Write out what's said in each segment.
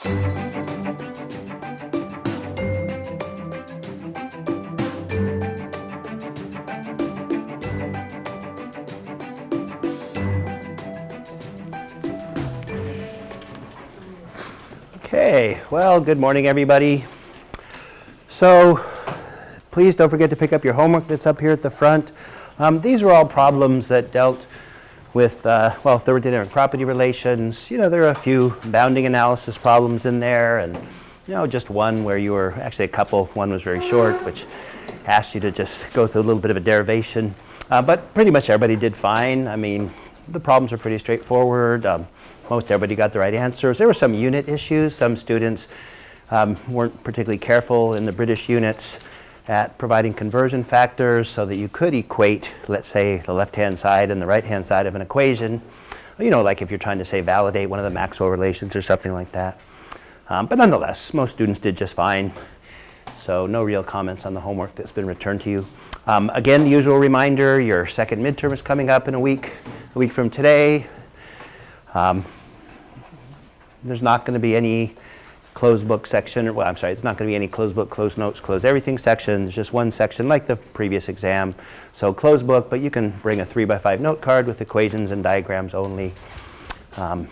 Okay, well, good morning, everybody. So, please don't forget to pick up your homework that's up here at the front. These are all problems that dealt with, well, thermodynamic property relations. You know, there are a few bounding analysis problems in there, and, you know, just one where you were, actually a couple. One was very short, which asked you to just go through a little bit of a derivation. But pretty much everybody did fine. I mean, the problems are pretty straightforward. Most everybody got the right answers. There were some unit issues. Some students weren't particularly careful in the British units at providing conversion factors so that you could equate, let's say, the left-hand side and the right-hand side of an equation. You know, like if you're trying to, say, validate one of the Maxwell relations or something like that. But nonetheless, most students did just fine. So no real comments on the homework that's been returned to you. Again, the usual reminder, your second midterm is coming up in a week from today. There's not going to be any closed book section, well, I'm sorry, it's not going to be any closed book, closed notes, closed everything section. There's just one section like the previous exam. So closed book, but you can bring a 3x5 note card with equations and diagrams only. Let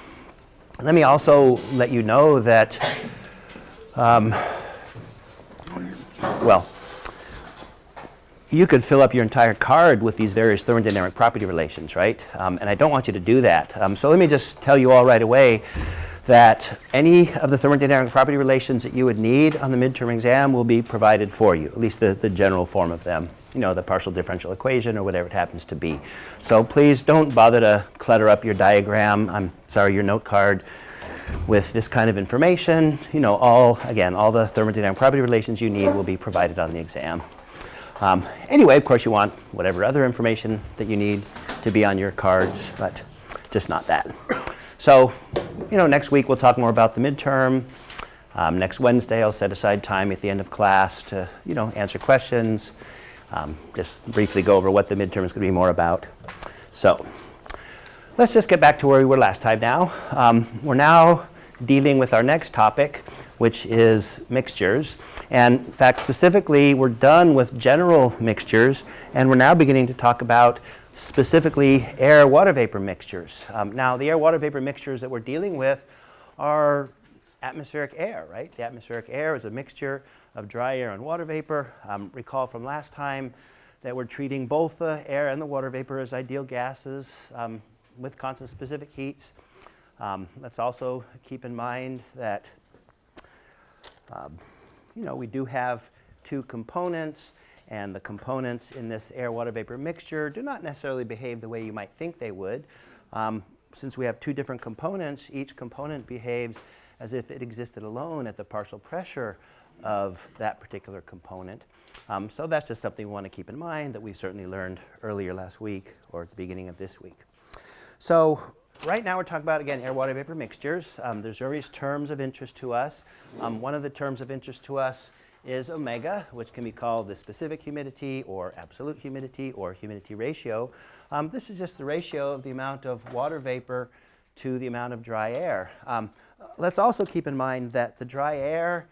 me also let you know that, well, you could fill up your entire card with these various thermodynamic property relations, right? And I don't want you to do that. So let me just tell you all right away that any of the thermodynamic property relations that you would need on the midterm exam will be provided for you, at least the general form of them, you know, the partial differential equation or whatever it happens to be. So please don't bother to clutter up your diagram, your note card with this kind of information. You know, all the thermodynamic property relations you need will be provided on the exam. Anyway, of course, you want whatever other information that you need to be on your cards, but just not that. So, you know, next week we'll talk more about the midterm. Next Wednesday I'll set aside time at the end of class to, you know, answer questions. Just briefly go over what the midterm is going to be more about. So, let's just get back to where we were last time now. We're now dealing with our next topic, which is mixtures. And in fact, specifically, we're done with general mixtures, and we're now beginning to talk about specifically air-water vapor mixtures. Now, the air-water vapor mixtures that we're dealing with are atmospheric air, right? The atmospheric air is a mixture of dry air and water vapor. Recall from last time that we're treating both the air and the water vapor as ideal gases with constant specific heats. Let's also keep in mind that you know, we do have two components, and the components in this air-water vapor mixture do not necessarily behave the way you might think they would. Since we have two different components, each component behaves as if it existed alone at the partial pressure of that particular component. So that's just something we want to keep in mind that we certainly learned earlier last week or at the beginning of this week. So right now we're talking about, again, air-water vapor mixtures. There's various terms of interest to us. One of the terms of interest to us is omega, which can be called the specific humidity or absolute humidity or humidity ratio. This is just the ratio of the amount of water vapor to the amount of dry air. Let's also keep in mind that the dry air,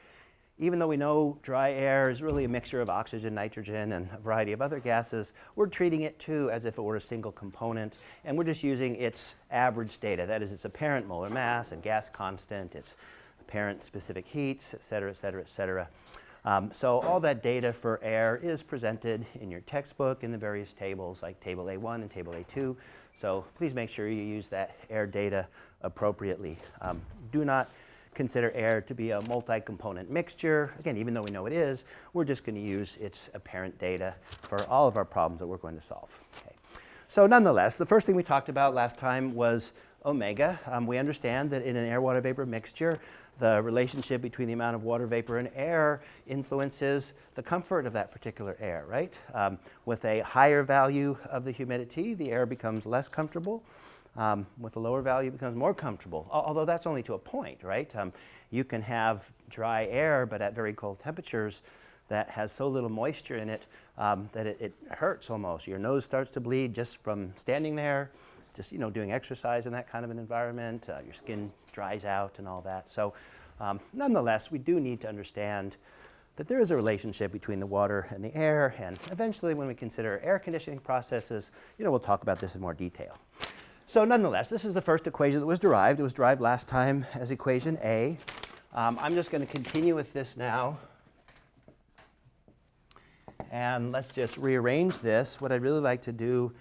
even though we know dry air is really a mixture of oxygen, nitrogen, and a variety of other gases, we're treating it too as if it were a single component, and we're just using its average data. That is, its apparent molar mass and gas constant, its apparent specific heats, et cetera, et cetera, et cetera. So all that data for air is presented in your textbook in the various tables, like Table A1 and Table A2. So please make sure you use that air data appropriately. Do not consider air to be a multi-component mixture. Again, even though we know it is, we're just going to use its apparent data for all of our problems that we're going to solve. Okay. So nonetheless, the first thing we talked about last time was omega. We understand that in an air-water vapor mixture, the relationship between the amount of water vapor and air influences the comfort of that particular air, right? With a higher value of the humidity, the air becomes less comfortable. With a lower value, it becomes more comfortable, although that's only to a point, right? You can have dry air, but at very cold temperatures that has so little moisture in it that it hurts almost. Your nose starts to bleed just from standing there. just doing exercise in that kind of an environment. Your skin dries out and all that. So nonetheless, we do need to understand that there is a relationship between the water and the air, and eventually when we consider air conditioning processes, we'll talk about this in more detail. So nonetheless, this is the first equation that was derived. It was derived last time as equation A. I'm just going to continue with this now. And let's just rearrange this. What I'd really like to do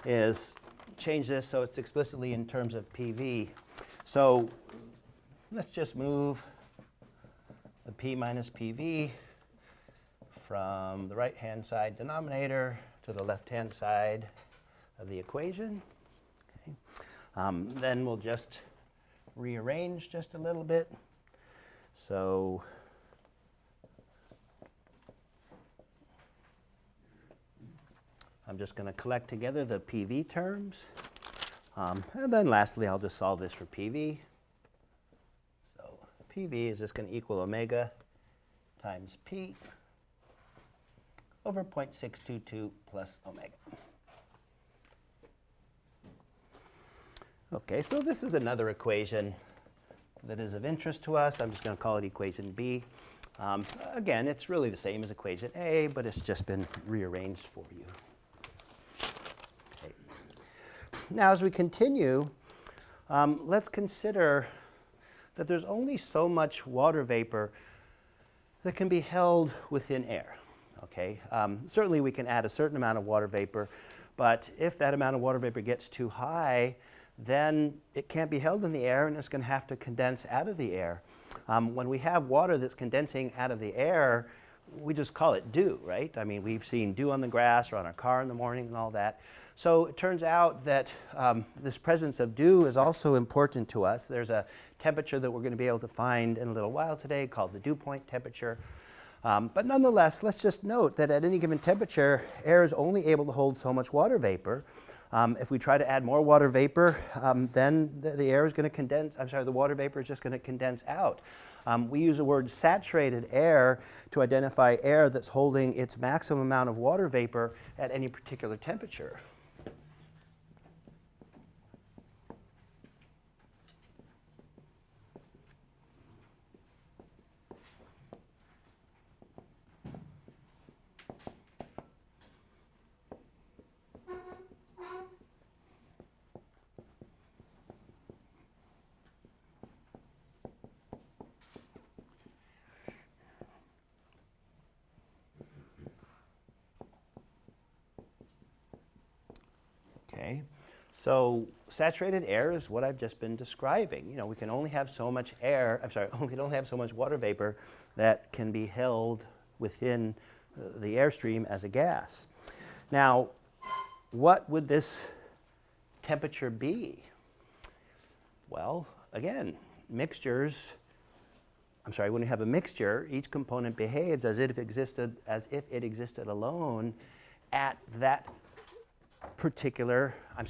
is change this so it's explicitly in terms of PV. So let's just move the P minus PV from the right-hand side denominator to the left-hand side of the equation. Okay. Then we'll just rearrange just a little bit. So I'm just going to collect together the PV terms. And then lastly, I'll just solve this for PV. So PV is just going to equal omega times P over 0.622 plus omega. Okay, so this is another equation that is of interest to us. I'm just going to call it equation B. Again, it's really the same as equation A, but it's just been rearranged for you. Okay. Now, as we continue, let's consider that there's only so much water vapor that can be held within air. Okay? Certainly, we can add a certain amount of water vapor, but if that amount of water vapor gets too high, then it can't be held in the air and it's going to have to condense out of the air. When we have water that's condensing out of the air, we just call it dew, right? I mean, we've seen dew on the grass or on our car in the morning and all that. So it turns out that this presence of dew is also important to us. There's a temperature that we're going to be able to find in a little while today called the dew point temperature. But nonetheless, let's just note that at any given temperature, air is only able to hold so much water vapor. If we try to add more water vapor, then the air is going to condense. I'm sorry, the water vapor is just going to condense out. We use the word saturated air to identify air that's holding its maximum amount of water vapor at any particular temperature. Okay, so saturated air is what I've just been describing. We can only have so much air, we can only have so much water vapor that can be held within the airstream as a gas. Now, what would this temperature be? Well, again, when you have a mixture, each component behaves as if it existed alone at that particular, let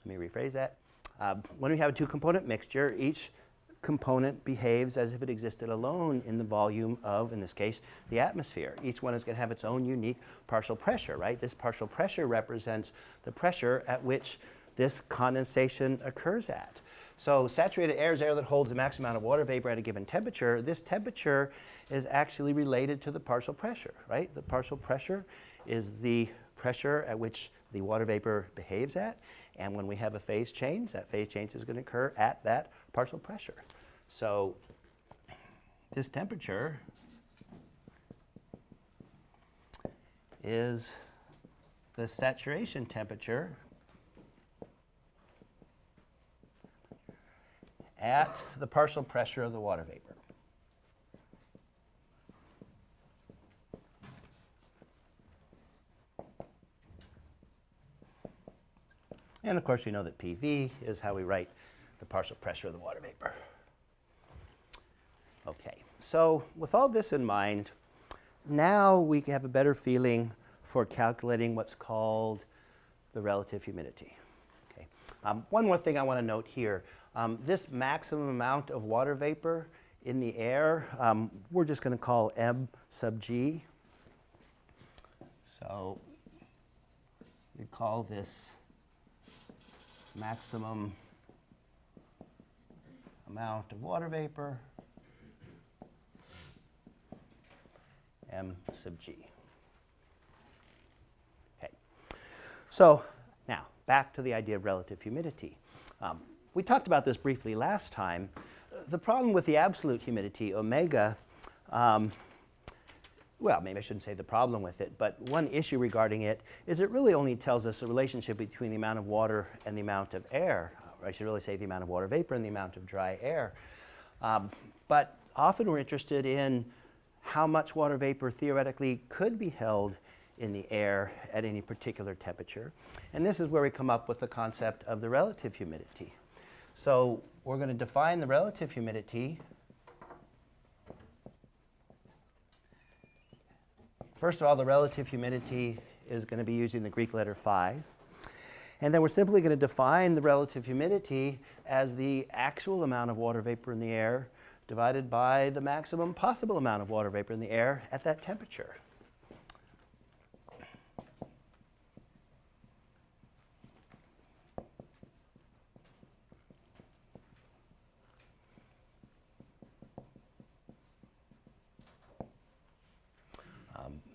me rephrase that. When we have a two-component mixture, each component behaves as if it existed alone in the volume of, in this case, the atmosphere. Each one is going to have its own unique partial pressure, right? This partial pressure represents the pressure at which this condensation occurs at. So saturated air is air that holds the maximum amount of water vapor at a given temperature. This temperature is actually related to the partial pressure, right? The partial pressure is the pressure at which the water vapor behaves at, and when we have a phase change, that phase change is going to occur at that partial pressure. So this temperature is the saturation temperature at the partial pressure of the water vapor. And of course, we know that PV is how we write the partial pressure of the water vapor. Okay, so with all this in mind, now we have a better feeling for calculating what's called the relative humidity. Okay. One more thing I want to note here. This maximum amount of water vapor in the air, we're just going to call M sub G. So we call this maximum amount of water vapor, m sub g. Okay. So now back to the idea of relative humidity. We talked about this briefly last time. The problem with the absolute humidity, omega, well, maybe I shouldn't say the problem with it, but one issue regarding it is it really only tells us a relationship between the amount of water and the amount of air. Or I should really say the amount of water vapor and the amount of dry air. But often we're interested in how much water vapor theoretically could be held in the air at any particular temperature. And this is where we come up with the concept of the relative humidity. So we're going to define the relative humidity. First of all, the relative humidity is going to be using the Greek letter phi. And then we're simply going to define the relative humidity as the actual amount of water vapor in the air divided by the maximum possible amount of water vapor in the air at that temperature.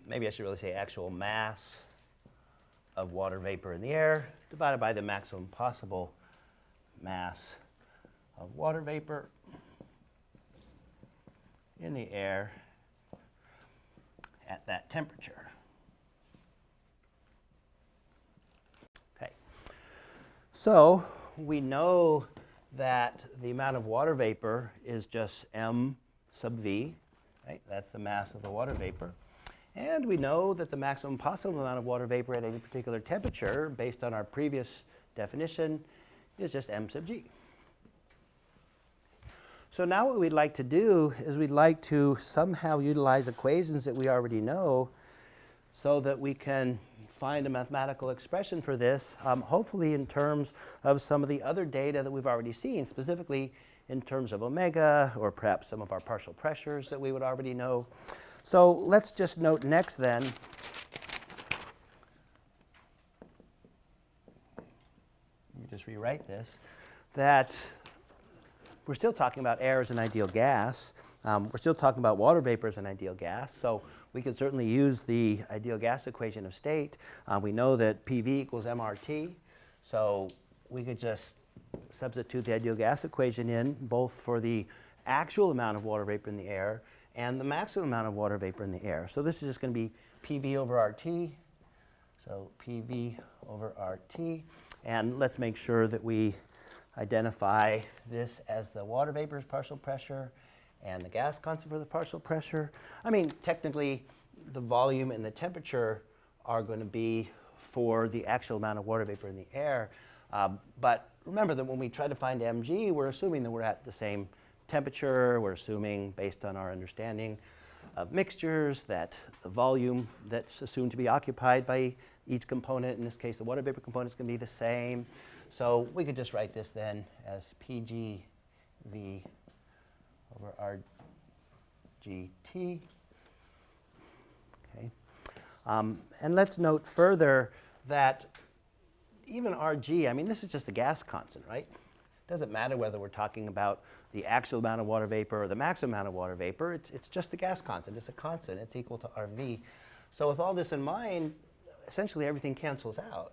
Maybe I should really say actual mass of water vapor in the air divided by the maximum possible mass of water vapor in the air at that temperature. Okay. So we know that the amount of water vapor is just m sub v, right? That's the mass of the water vapor. And we know that the maximum possible amount of water vapor at any particular temperature, based on our previous definition, is just m sub g. So now what we'd like to do is we'd like to somehow utilize equations that we already know so that we can find a mathematical expression for this, hopefully in terms of some of the other data that we've already seen, specifically in terms of omega or perhaps some of our partial pressures that we would already know. So let's just note next then, let me just rewrite this, that we're still talking about air as an ideal gas. We're still talking about water vapor as an ideal gas. So we can certainly use the ideal gas equation of state. We know that PV equals mRT. So we could just substitute the ideal gas equation in both for the actual amount of water vapor in the air and the maximum amount of water vapor in the air. So this is just going to be PV over RT. So PV over RT. And let's make sure that we identify this as the water vapor's partial pressure and the gas constant for the partial pressure. I mean, technically, the volume and the temperature are going to be for the actual amount of water vapor in the air. But remember that when we try to find mg, we're assuming that we're at the same temperature. We're assuming, based on our understanding of mixtures, that the volume that's assumed to be occupied by each component, in this case the water vapor component, is going to be the same. So we could just write this then as PGV over RGT. Okay. And let's note further that even RG, I mean, this is just the gas constant, right? It doesn't matter whether we're talking about the actual amount of water vapor or the maximum amount of water vapor. It's just the gas constant. It's a constant. It's equal to RV. So with all this in mind, essentially everything cancels out.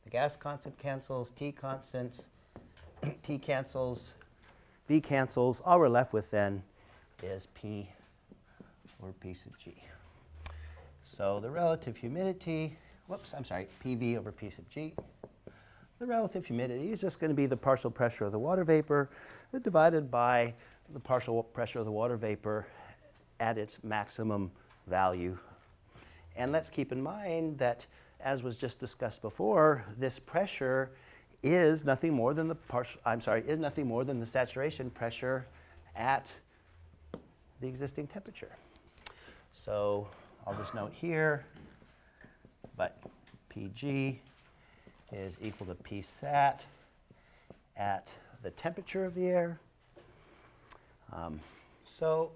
The gas constant cancels, T constants, T cancels, V cancels. All we're left with then is P over P sub G. So the relative humidity, PV over P sub G. The relative humidity is just going to be the partial pressure of the water vapor divided by the partial pressure of the water vapor at its maximum value. And let's keep in mind that, as was just discussed before, this pressure is nothing more than the saturation pressure at the existing temperature. So I'll just note here, but PG is equal to Psat at the temperature of the air. So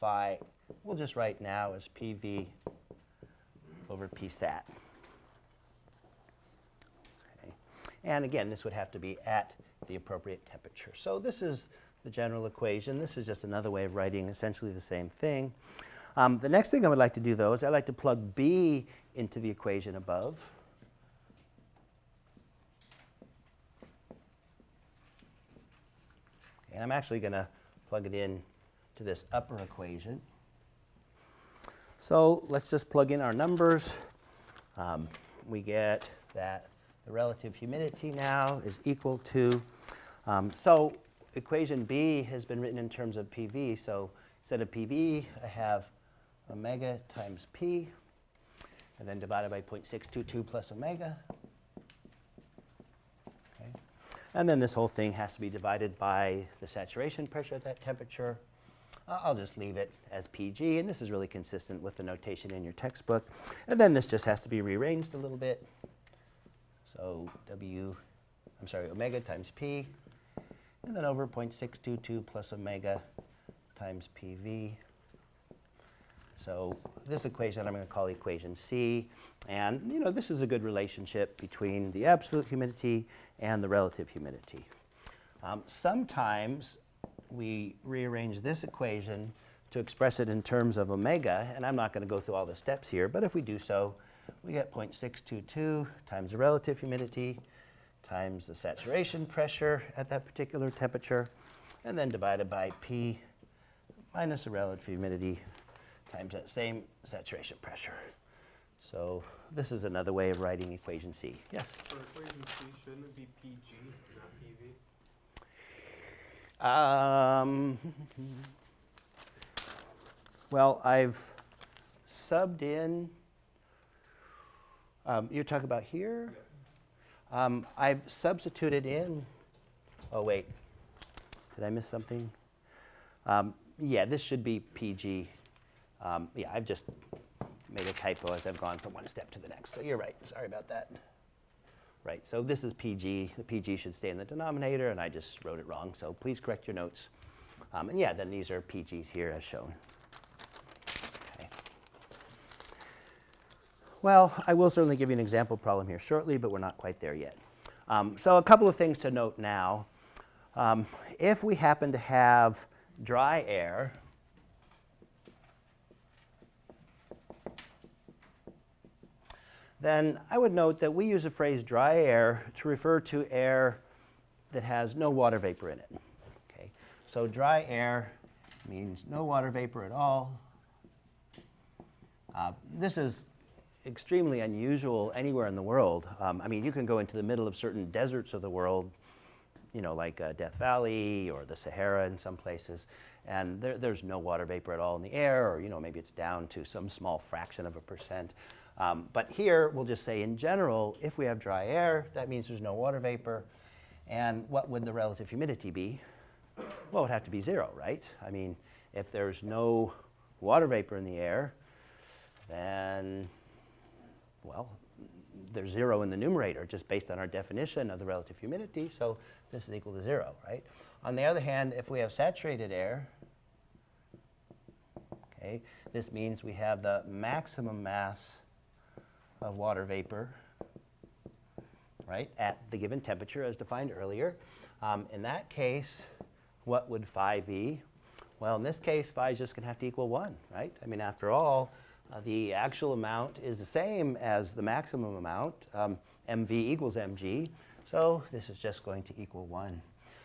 phi, we'll just write now as PV over Psat. Okay. And again, this would have to be at the appropriate temperature. So this is the general equation. This is just another way of writing essentially the same thing. The next thing I would like to do, though, is I'd like to plug B into the equation above. And I'm actually going to plug it in to this upper equation. So let's just plug in our numbers. We get that the relative humidity now is equal to, so equation B has been written in terms of PV. So instead of PV, I have omega times P, and then divided by 0.622 plus omega. Okay. And then this whole thing has to be divided by the saturation pressure at that temperature. I'll just leave it as PG, and this is really consistent with the notation in your textbook. And then this just has to be rearranged a little bit. So omega times P, and then over 0.622 plus omega times PV. So this equation I'm going to call equation C. And this is a good relationship between the absolute humidity and the relative humidity. Sometimes we rearrange this equation to express it in terms of omega, and I'm not going to go through all the steps here, but if we do so, we get 0.622 times the relative humidity times the saturation pressure at that particular temperature, and then divided by P minus the relative humidity times that same saturation pressure. So this is another way of writing equation C. Yes? For equation C, shouldn't it be PG, not PV? Well, I've subbed in, you're talking about here? Yes. I've substituted in, oh wait, did I miss something? Yeah, this should be PG. Yeah, I've just made a typo as I've gone from one step to the next. So you're right, sorry about that. Right, so this is PG. The PG should stay in the denominator, and I just wrote it wrong. So please correct your notes. And yeah, then these are PGs here as shown. Okay. Well, I will certainly give you an example problem here shortly, but we're not quite there yet. So a couple of things to note now. If we happen to have dry air, then I would note that we use the phrase dry air to refer to air that has no water vapor in it. Okay. So dry air means no water vapor at all. This is extremely unusual anywhere in the world. I mean, you can go into the middle of certain deserts of the world, like Death Valley or the Sahara in some places, and there's no water vapor at all in the air, or maybe it's down to some small fraction of a percent. But here, we'll just say in general, if we have dry air, that means there's no water vapor. And what would the relative humidity be? Well, it would have to be 0, right? I mean, if there's no water vapor in the air, then, well, there's 0 in the numerator, just based on our definition of the relative humidity. So this is equal to 0, right? On the other hand, if we have saturated air, okay, this means we have the maximum mass of water vapor, right, at the given temperature as defined earlier. In that case, what would phi be? Well, in this case, phi is just going to have to equal 1, right? I mean, after all, the actual amount is the same as the maximum amount. mv equals mg, so this is just going to equal 1.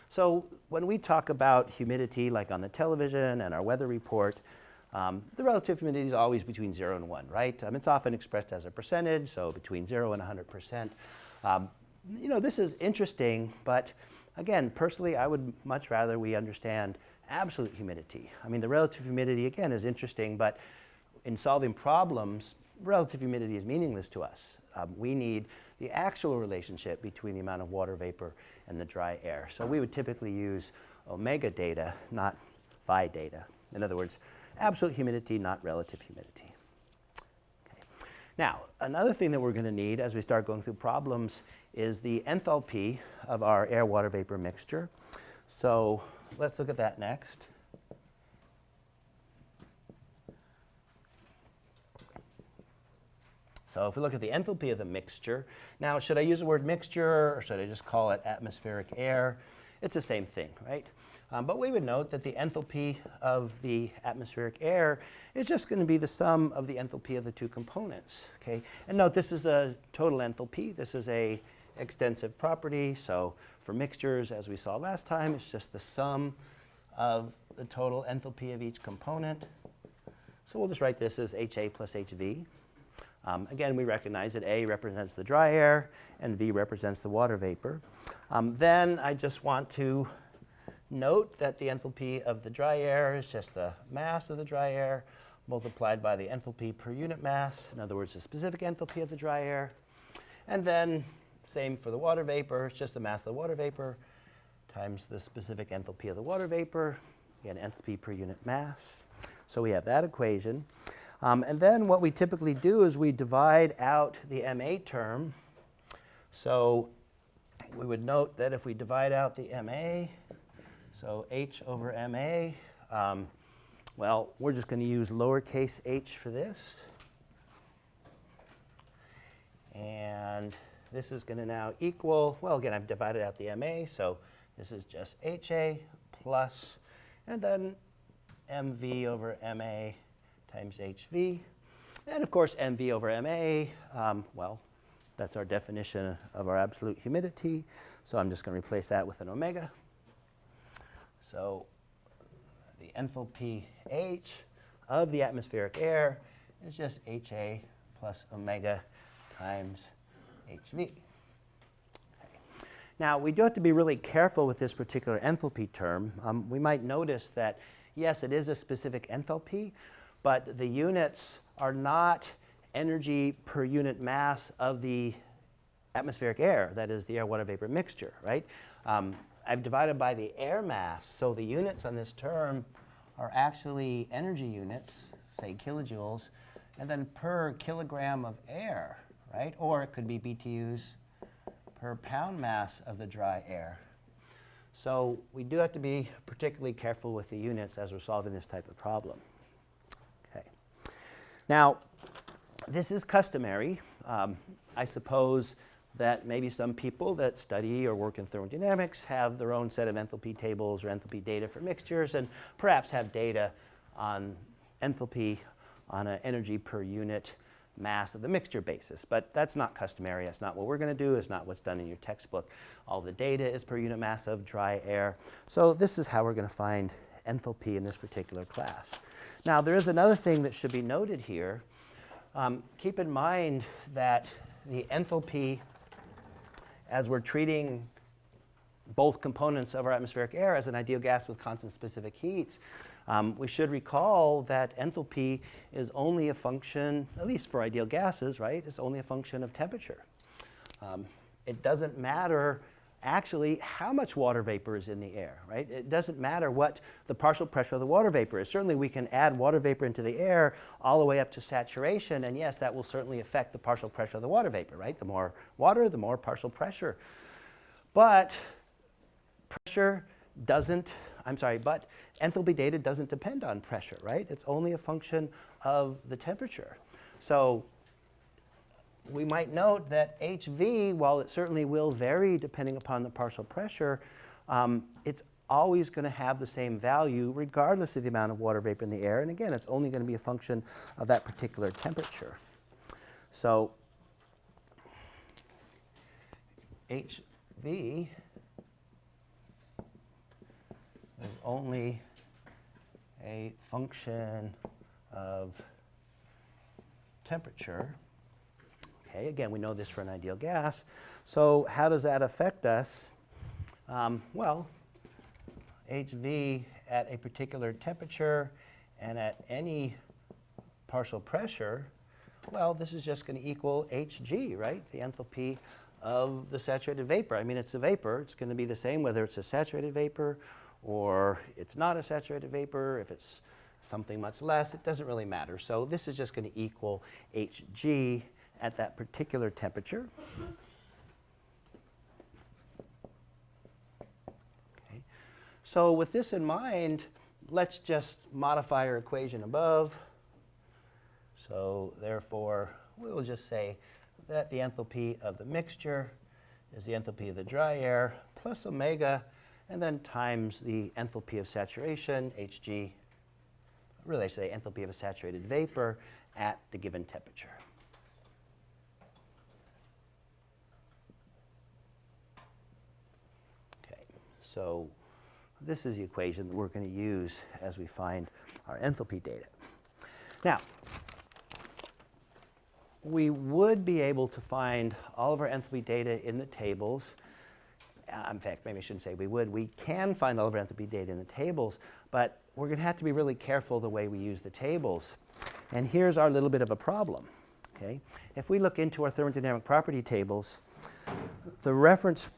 So when we talk about humidity, like on the television and our weather report, the relative humidity is always between 0 and 1, right? It's often expressed as a percentage, so between 0 and 100%. This is interesting, but again, personally, I would much rather we understand absolute humidity. I mean, the relative humidity, again, is interesting, but in solving problems, relative humidity is meaningless to us. We need the actual relationship between the amount of water vapor and the dry air. So we would typically use omega data, not phi data. In other words, absolute humidity, not relative humidity. Okay. Now, another thing that we're going to need as we start going through problems is the enthalpy of our air-water vapor mixture. So let's look at that next. So if we look at the enthalpy of the mixture, now should I use the word mixture or should I just call it atmospheric air? It's the same thing, right? But we would note that the enthalpy of the atmospheric air is just going to be the sum of the enthalpy of the two components, okay? And note this is the total enthalpy. This is a extensive property, so for mixtures, as we saw last time, it's just the sum of the total enthalpy of each component. So we'll just write this as HA plus HV. Again, we recognize that A represents the dry air and V represents the water vapor. Then I just want to note that the enthalpy of the dry air is just the mass of the dry air multiplied by the enthalpy per unit mass, in other words, the specific enthalpy of the dry air. And then same for the water vapor, it's just the mass of the water vapor times the specific enthalpy of the water vapor, again, enthalpy per unit mass. So we have that equation. And then what we typically do is we divide out the MA term. So we would note that if we divide out the MA, so H over MA, well, we're just going to use lowercase h for this. And this is going to now equal, well, again, I've divided out the MA, so this is just HA plus, and then MV over MA times HV. And of course, MV over MA, well, that's our definition of our absolute humidity. So I'm just going to replace that with an omega. So the enthalpy H of the atmospheric air is just HA plus omega times HV. Okay. Now, we do have to be really careful with this particular enthalpy term. We might notice that, yes, it is a specific enthalpy, but the units are not energy per unit mass of the atmospheric air, that is the air-water vapor mixture, right? I've divided by the air mass, so the units on this term are actually energy units, say kilojoules, and then per kilogram of air, right? Or it could be BTUs per pound mass of the dry air. So we do have to be particularly careful with the units as we're solving this type of problem. Okay. Now, this is customary. I suppose that maybe some people that study or work in thermodynamics have their own set of enthalpy tables or enthalpy data for mixtures and perhaps have data on enthalpy on an energy per unit mass of the mixture basis. But that's not customary. That's not what we're going to do. It's not what's done in your textbook. All the data is per unit mass of dry air. So this is how we're going to find enthalpy in this particular class. Now, there is another thing that should be noted here. Keep in mind that the enthalpy, as we're treating both components of our atmospheric air as an ideal gas with constant specific heats, we should recall that enthalpy is only a function, at least for ideal gases, right? It's only a function of temperature. It doesn't matter actually how much water vapor is in the air, right? It doesn't matter what the partial pressure of the water vapor is. Certainly we can add water vapor into the air all the way up to saturation, and yes, that will certainly affect the partial pressure of the water vapor, right? The more water, the more partial pressure. But but enthalpy data doesn't depend on pressure, right? It's only a function of the temperature. So we might note that HV, while it certainly will vary depending upon the partial pressure, it's always going to have the same value regardless of the amount of water vapor in the air. And again, it's only going to be a function of that particular temperature. So HV is only a function of temperature. Okay, again, we know this for an ideal gas. So how does that affect us? Well, HV at a particular temperature and at any partial pressure, well, this is just going to equal Hg, right? The enthalpy of the saturated vapor. I mean, it's a vapor. It's going to be the same whether it's a saturated vapor or it's not a saturated vapor. If it's something much less, it doesn't really matter. So this is just going to equal Hg at that particular temperature. Okay. So with this in mind, let's just modify our equation above. So therefore, we will just say that the enthalpy of the mixture is the enthalpy of the dry air plus omega, and then times the enthalpy of saturation, Hg, really I say enthalpy of a saturated vapor at the given temperature. Okay, so this is the equation that we're going to use as we find our enthalpy data. Now, we would be able to find all of our enthalpy data in the tables. In fact, maybe I shouldn't say we would. We can find all of our enthalpy data in the tables, but we're going to have to be really careful the way we use the tables. And here's our little bit of a problem. Okay? If we look into our thermodynamic property tables, the reference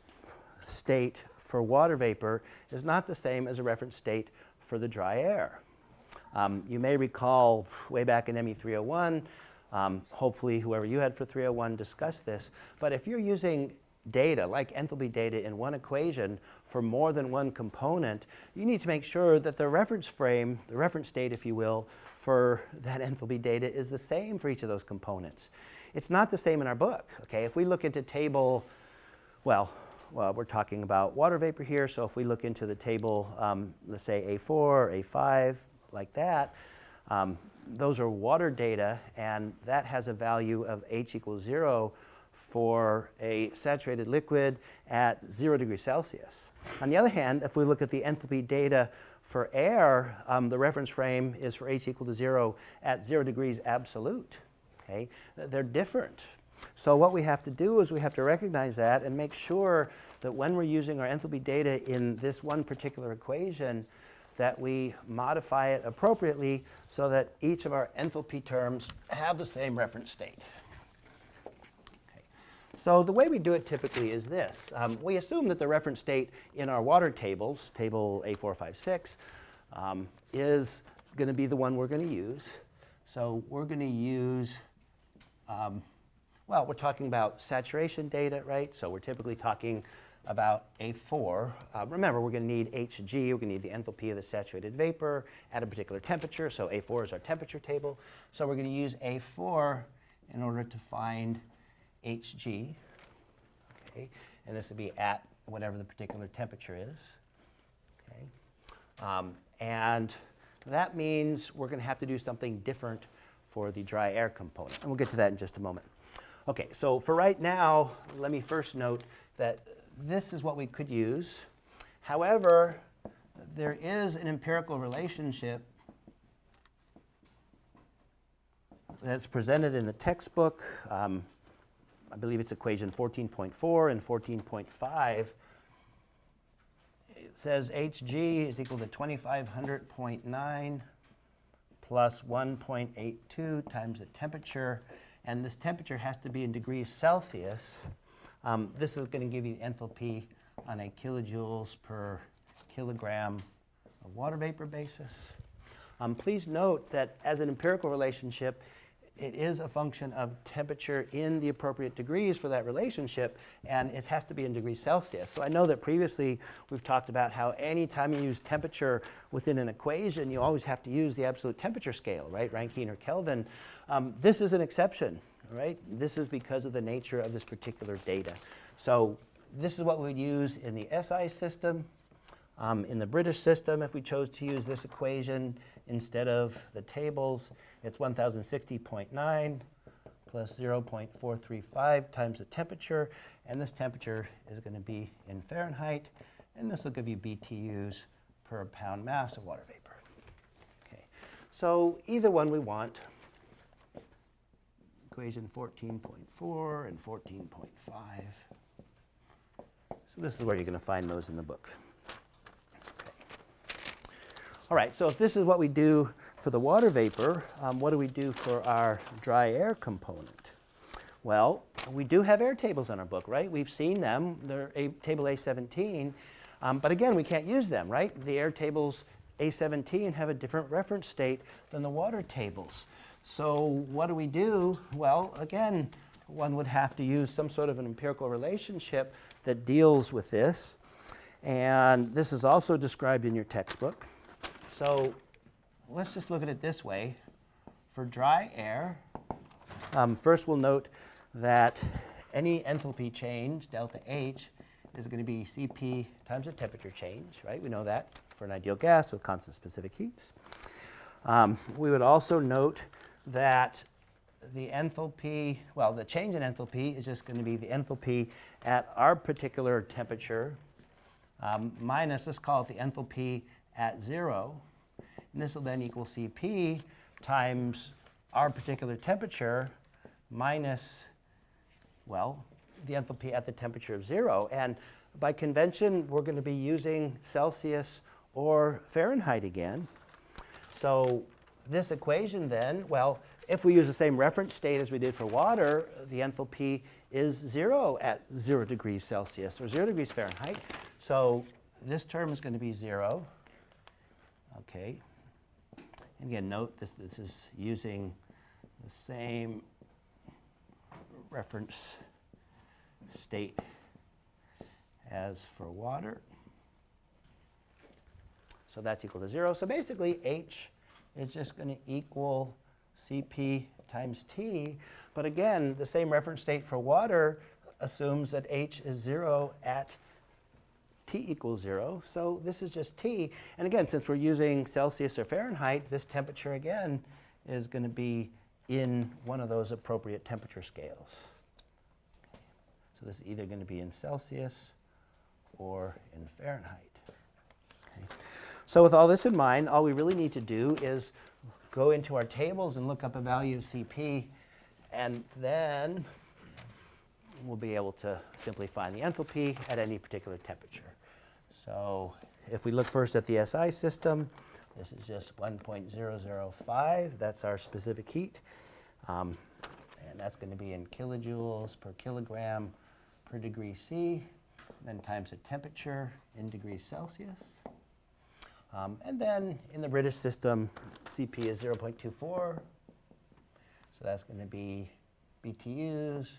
state for water vapor is not the same as a reference state for the dry air. You may recall way back in ME 301, hopefully whoever you had for 301 discussed this, but if you're using data, like enthalpy data in one equation for more than one component, you need to make sure that the reference frame, the reference state, if you will, for that enthalpy data is the same for each of those components. It's not the same in our book. Okay? If we look into table, well, we're talking about water vapor here, so if we look into the table, let's say A4 or A5, like that, those are water data, and that has a value of H equals 0 for a saturated liquid at 0 degrees Celsius. On the other hand, if we look at the enthalpy data for air, the reference frame is for H equal to 0 at 0 degrees absolute. Okay? They're different. So what we have to do is we have to recognize that and make sure that when we're using our enthalpy data in this one particular equation, that we modify it appropriately so that each of our enthalpy terms have the same reference state. Okay. So the way we do it typically is this. We assume that the reference state in our water tables, table A456, is going to be the one we're going to use. So we're going to use, well, we're talking about saturation data, right? So we're typically talking about A4. Remember, we're going to need Hg, we're going to need the enthalpy of the saturated vapor at a particular temperature, so A4 is our temperature table. So we're going to use A4 in order to find Hg, okay? And this would be at whatever the particular temperature is, okay? And that means we're going to have to do something different for the dry air component, and we'll get to that in just a moment. Okay, so for right now, let me first note that this is what we could use. However, there is an empirical relationship that's presented in the textbook. I believe it's equation 14.4 and 14.5. It says Hg is equal to 2500.9 plus 1.82 times the temperature. And this temperature has to be in degrees Celsius. This is going to give you enthalpy on a kilojoules per kilogram of water vapor basis. Please note that as an empirical relationship, it is a function of temperature in the appropriate degrees for that relationship, and it has to be in degrees Celsius. So I know that previously we've talked about how any time you use temperature within an equation, you always have to use the absolute temperature scale, right? Rankine or Kelvin. This is an exception, right? This is because of the nature of this particular data. So this is what we would use in the SI system. In the British system, if we chose to use this equation instead of the tables, it's 1060.9 plus 0.435 times the temperature, and this temperature is going to be in Fahrenheit, and this will give you BTUs per pound mass of water vapor. Okay, so either one we want, equation 14.4 and 14.5. So this is where you're going to find those in the book. All right, so if this is what we do for the water vapor, what do we do for our dry air component? Well, we do have air tables in our book, right? We've seen them. They're table A17. But again, we can't use them, right? The air tables A17 have a different reference state than the water tables. So what do we do? Well, again, one would have to use some sort of an empirical relationship that deals with this. And this is also described in your textbook. So let's just look at it this way. For dry air, First, we'll note that any enthalpy change, delta H, is going to be Cp times the temperature change, right? We know that for an ideal gas with constant specific heats. We would also note that the enthalpy, well, the change in enthalpy is just going to be the enthalpy at our particular temperature minus, let's call it the enthalpy at 0. And this will then equal Cp times our particular temperature minus, well, the enthalpy at the temperature of 0. And by convention, we're going to be using Celsius or Fahrenheit again. So this equation then, well, if we use the same reference state as we did for water, the enthalpy is 0 at 0 degrees Celsius or 0 degrees Fahrenheit. So this term is going to be 0. Okay. And again, note this is using the same reference state as for water. So that's equal to 0. So basically, H is just going to equal Cp times T. But again, the same reference state for water assumes that H is 0 at T equals 0. So this is just T. And again, since we're using Celsius or Fahrenheit, this temperature again is going to be in one of those appropriate temperature scales. So this is either going to be in Celsius or in Fahrenheit. Okay. So with all this in mind, all we really need to do is go into our tables and look up a value of Cp, and then we'll be able to simply find the enthalpy at any particular temperature. So if we look first at the SI system, this is just 1.005. That's our specific heat. And that's going to be in kilojoules per kilogram per degree C, then times the temperature in degrees Celsius. And then in the British system, Cp is 0.24. So that's going to be BTUs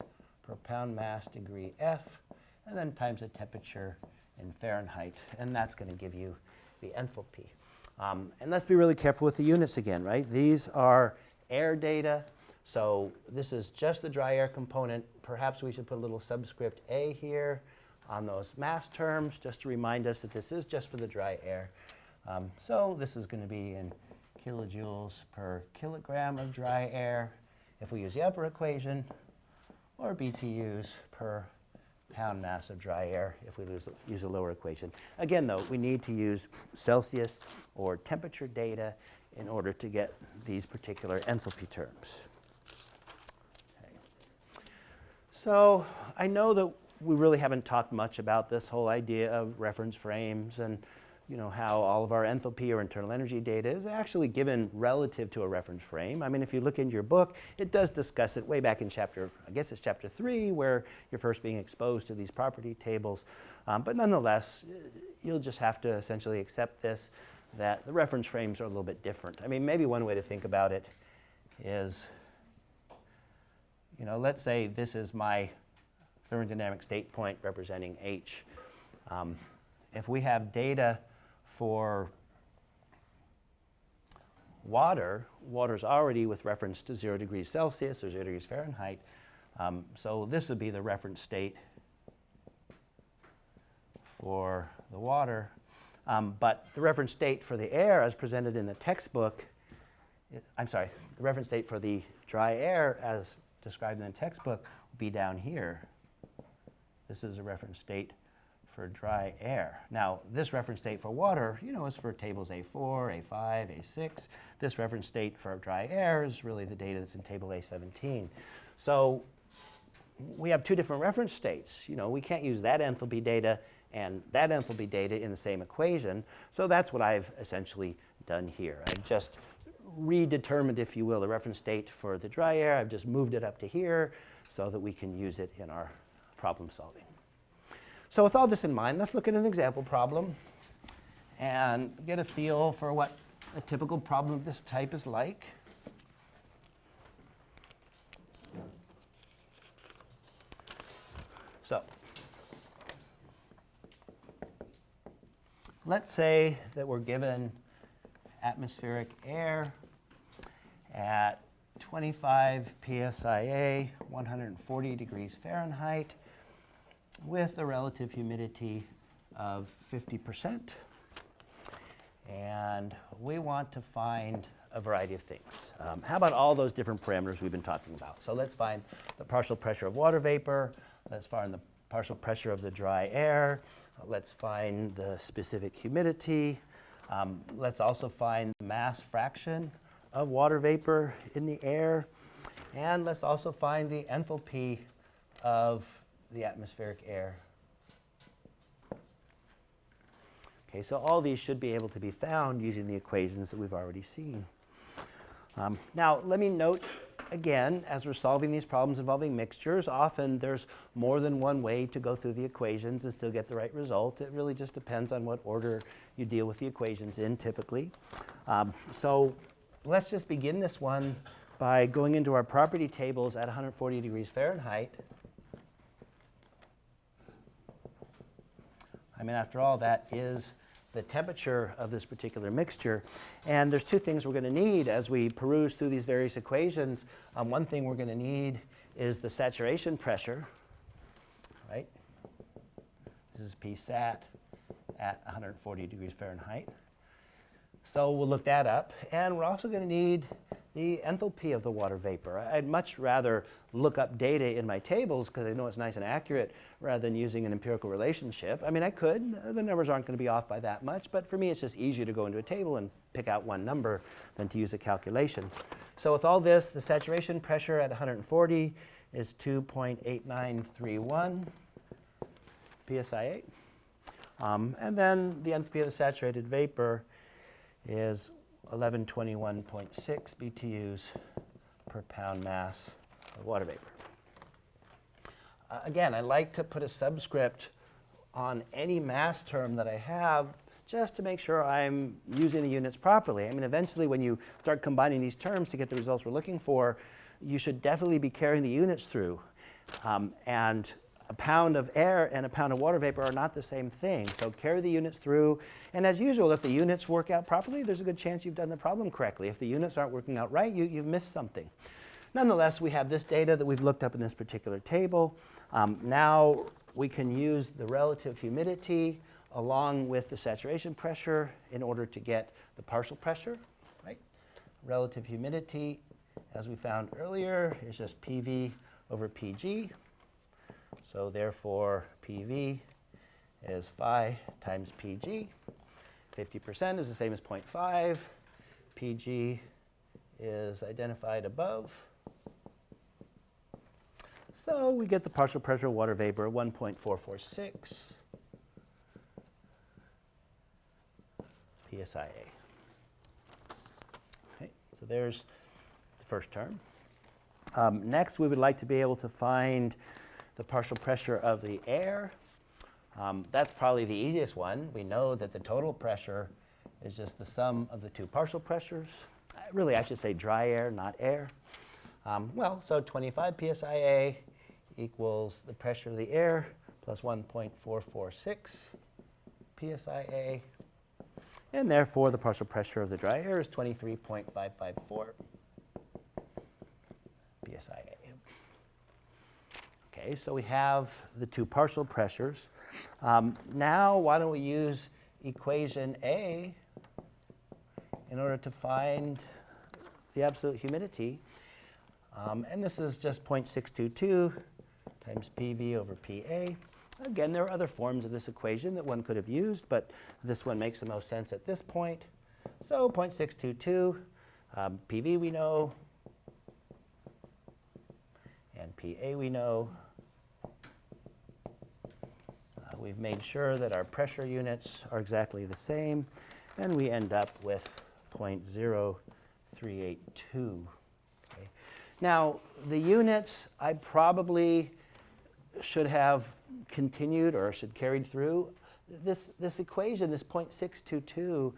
per pound mass degree F, and then times the temperature in Fahrenheit. And that's going to give you the enthalpy. And let's be really careful with the units again, right? These are air data. So this is just the dry air component. Perhaps we should put a little subscript A here on those mass terms, just to remind us that this is just for the dry air. So this is going to be in kilojoules per kilogram of dry air if we use the upper equation, or BTUs per pound mass of dry air if we use a lower equation. Again, though, we need to use Celsius or temperature data in order to get these particular enthalpy terms. Okay. So I know that we really haven't talked much about this whole idea of reference frames and how all of our enthalpy or internal energy data is actually given relative to a reference frame. I mean, if you look into your book, it does discuss it way back in chapter 3, where you're first being exposed to these property tables. But nonetheless, you'll just have to essentially accept this, that the reference frames are a little bit different. I mean, maybe one way to think about it is, let's say this is my thermodynamic state point representing H. If we have data for water's already with reference to 0 degrees Celsius or 0 degrees Fahrenheit. So this would be the reference state for the water. But the reference state for the air as presented in the textbook, the reference state for the dry air as described in the textbook will be down here. This is a reference state for dry air. Now, this reference state for water, is for tables A4, A5, A6. This reference state for dry air is really the data that's in table A17. So we have two different reference states. We can't use that enthalpy data and that enthalpy data in the same equation. So that's what I've essentially done here. I've just redetermined, if you will, the reference state for the dry air. I've just moved it up to here so that we can use it in our problem solving. So with all this in mind, let's look at an example problem and get a feel for what a typical problem of this type is like. So let's say that we're given atmospheric air at 25 psia, 140 degrees Fahrenheit, with a relative humidity of 50%. And we want to find a variety of things. How about all those different parameters we've been talking about? So let's find the partial pressure of water vapor. Let's find the partial pressure of the dry air. Let's find the specific humidity. Let's also find the mass fraction of water vapor in the air. And let's also find the enthalpy of the atmospheric air. Okay, so all these should be able to be found using the equations that we've already seen. Now, let me note again, as we're solving these problems involving mixtures, often there's more than one way to go through the equations and still get the right result. It really just depends on what order you deal with the equations in, typically. So let's just begin this one by going into our property tables at 140 degrees Fahrenheit. I mean, after all, that is the temperature of this particular mixture. And there's two things we're going to need as we peruse through these various equations. One thing we're going to need is the saturation pressure, right? This is Psat at 140 degrees Fahrenheit. So we'll look that up. And we're also going to need the enthalpy of the water vapor. I'd much rather look up data in my tables because I know it's nice and accurate rather than using an empirical relationship. I mean, I could. The numbers aren't going to be off by that much. But for me, it's just easier to go into a table and pick out one number than to use a calculation. So with all this, the saturation pressure at 140 is 2.8931 psia. And then the enthalpy of the saturated vapor is 1121.6 BTUs per pound mass of water vapor. Again, I like to put a subscript on any mass term that I have just to make sure I'm using the units properly. I mean, eventually when you start combining these terms to get the results we're looking for, you should definitely be carrying the units through. And a pound of air and a pound of water vapor are not the same thing. So carry the units through. And as usual, if the units work out properly, there's a good chance you've done the problem correctly. If the units aren't working out right, you've missed something. Nonetheless, we have this data that we've looked up in this particular table. Now we can use the relative humidity along with the saturation pressure in order to get the partial pressure, right? Relative humidity, as we found earlier, is just PV over PG. So therefore, PV is phi times PG. 50% is the same as 0.5. PG is identified above. So we get the partial pressure of water vapor, 1.446 psia. Okay, so there's the first term. Next, we would like to be able to find the partial pressure of the air. That's probably the easiest one. We know that the total pressure is just the sum of the two partial pressures. Really, I should say dry air, not air. So 25 psia equals the pressure of the air plus 1.446 psia. And therefore, the partial pressure of the dry air is 23.554 psia. Okay, so we have the two partial pressures. Now, why don't we use equation A in order to find the absolute humidity? And this is just 0.622 times PV over PA. Again, there are other forms of this equation that one could have used, but this one makes the most sense at this point. So 0.622, PV we know, and PA we know. We've made sure that our pressure units are exactly the same, and we end up with 0.0382. Okay. Now, the units I probably should have continued or should carried through. This equation, this 0.622,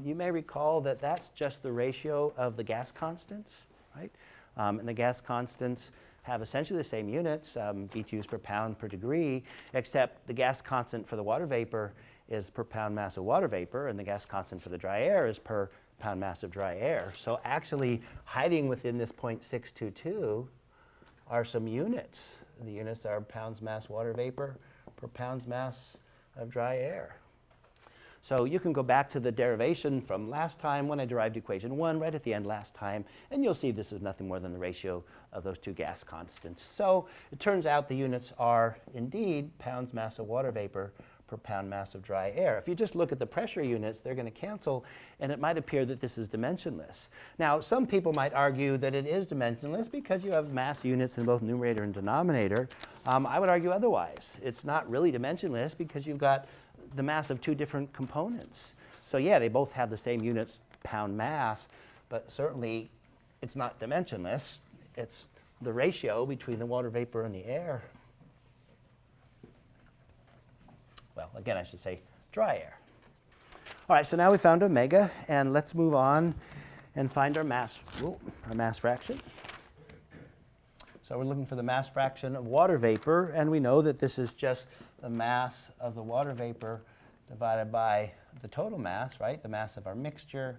you may recall that that's just the ratio of the gas constants, right? And the gas constants have essentially the same units, BTUs per pound per degree, except the gas constant for the water vapor is per pound mass of water vapor, and the gas constant for the dry air is per pound mass of dry air. So actually hiding within this 0.622 are some units. The units are pounds mass water vapor per pounds mass of dry air. So you can go back to the derivation from last time when I derived equation 1 right at the end last time, and you'll see this is nothing more than the ratio of those two gas constants. So it turns out the units are indeed pounds mass of water vapor per pound mass of dry air. If you just look at the pressure units, they're going to cancel, and it might appear that this is dimensionless. Now, some people might argue that it is dimensionless because you have mass units in both numerator and denominator. I would argue otherwise. It's not really dimensionless because you've got the mass of two different components. So yeah, they both have the same units, pound mass, but certainly it's not dimensionless. It's the ratio between the water vapor and the air. Well, again, I should say dry air. All right, so now we found omega, and let's move on and find our mass fraction. So we're looking for the mass fraction of water vapor, and we know that this is just the mass of the water vapor divided by the total mass, right? The mass of our mixture,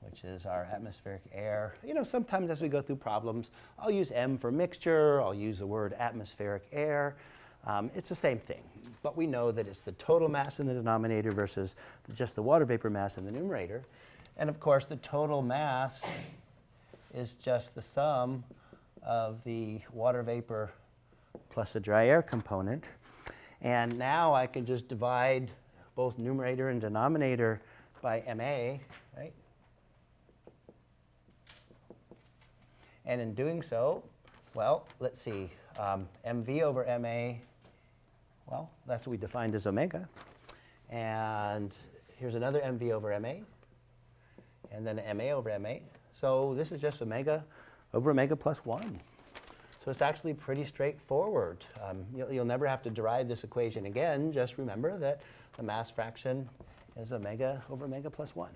which is our atmospheric air. You know, sometimes as we go through problems, I'll use M for mixture, I'll use the word atmospheric air. It's the same thing, but we know that it's the total mass in the denominator versus just the water vapor mass in the numerator. And of course, the total mass is just the sum of the water vapor plus the dry air component. And now I can just divide both numerator and denominator by MA, right? And in doing so, well, let's see, MV over MA, well, that's what we defined as omega. And here's another MV over MA, and then MA over MA. So this is just omega over omega plus 1. So it's actually pretty straightforward. You'll never have to derive this equation again. Just remember that the mass fraction is omega over omega plus 1.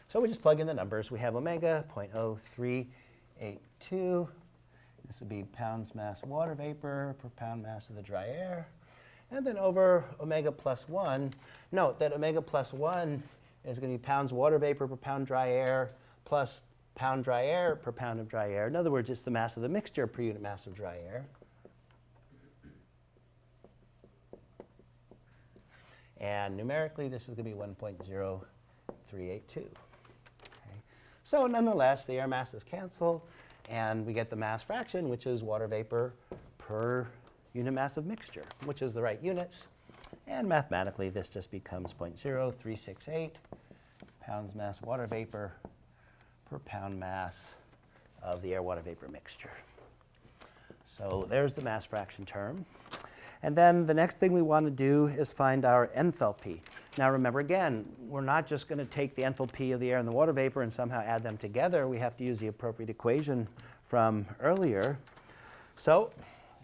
So we just plug in the numbers. We have omega 0.0382. This would be pounds mass water vapor per pound mass of the dry air. And then over omega plus 1, note that omega plus 1 is going to be pounds water vapor per pound dry air plus pound dry air per pound of dry air. In other words, it's the mass of the mixture per unit mass of dry air. And numerically, this is going to be 1.0382. Okay. So nonetheless, the air masses cancel, and we get the mass fraction, which is water vapor per unit mass of mixture, which is the right units. And mathematically, this just becomes 0.0368 pounds mass water vapor per pound mass of the air-water vapor mixture. So there's the mass fraction term. And then the next thing we want to do is find our enthalpy. Now remember again, we're not just going to take the enthalpy of the air and the water vapor and somehow add them together. We have to use the appropriate equation from earlier. So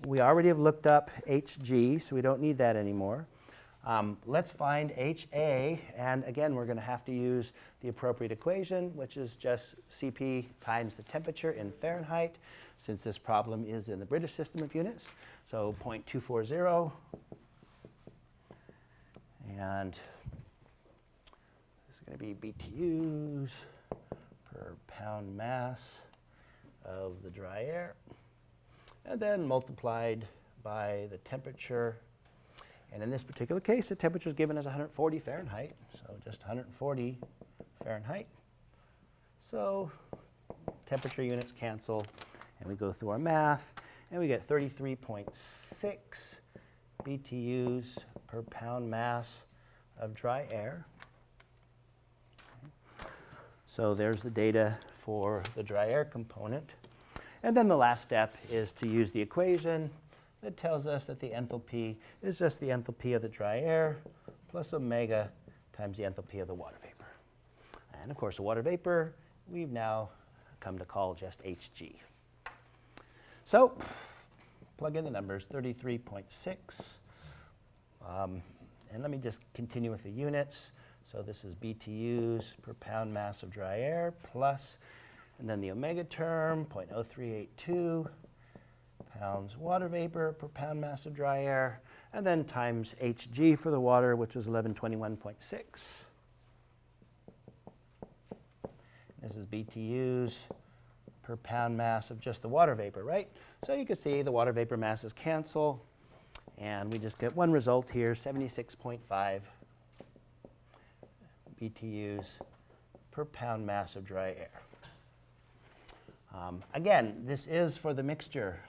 we already have looked up Hg, so we don't need that anymore. Let's find HA, and again, we're going to have to use the appropriate equation, which is just Cp times the temperature in Fahrenheit, since this problem is in the British system of units. So 0.240, and this is going to be BTUs per pound mass of the dry air, and then multiplied by the temperature. And in this particular case, the temperature is given as 140 Fahrenheit, so just 140 Fahrenheit. So temperature units cancel, and we go through our math, and we get 33.6 BTUs per pound mass of dry air. Okay. So there's the data for the dry air component. And then the last step is to use the equation that tells us that the enthalpy is just the enthalpy of the dry air plus omega times the enthalpy of the water vapor. And of course, the water vapor we've now come to call just Hg. So plug in the numbers, 33.6. And let me just continue with the units. So this is BTUs per pound mass of dry air plus, and then the omega term, 0.0382. Pounds water vapor per pound mass of dry air, and then times Hg for the water, which is 1121.6. This is BTUs per pound mass of just the water vapor, right? So you can see the water vapor masses cancel, and we just get one result here, 76.5 BTUs per pound mass of dry air. Again, this is for the mixture,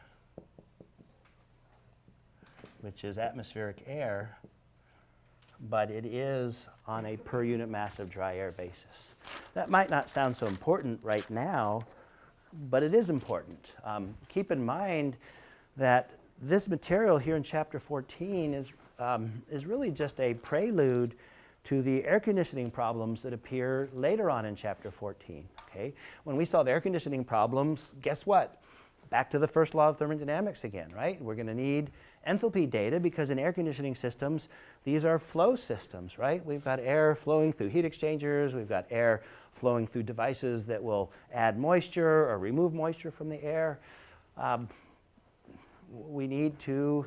which is atmospheric air, but it is on a per unit mass of dry air basis. That might not sound so important right now, but it is important. Keep in mind that this material here in Chapter 14 is really just a prelude to the air conditioning problems that appear later on in Chapter 14. Okay? When we solve air conditioning problems, guess what? Back to the first law of thermodynamics again, right? We're going to need enthalpy data because in air conditioning systems, these are flow systems, right? We've got air flowing through heat exchangers, we've got air flowing through devices that will add moisture or remove moisture from the air. We need to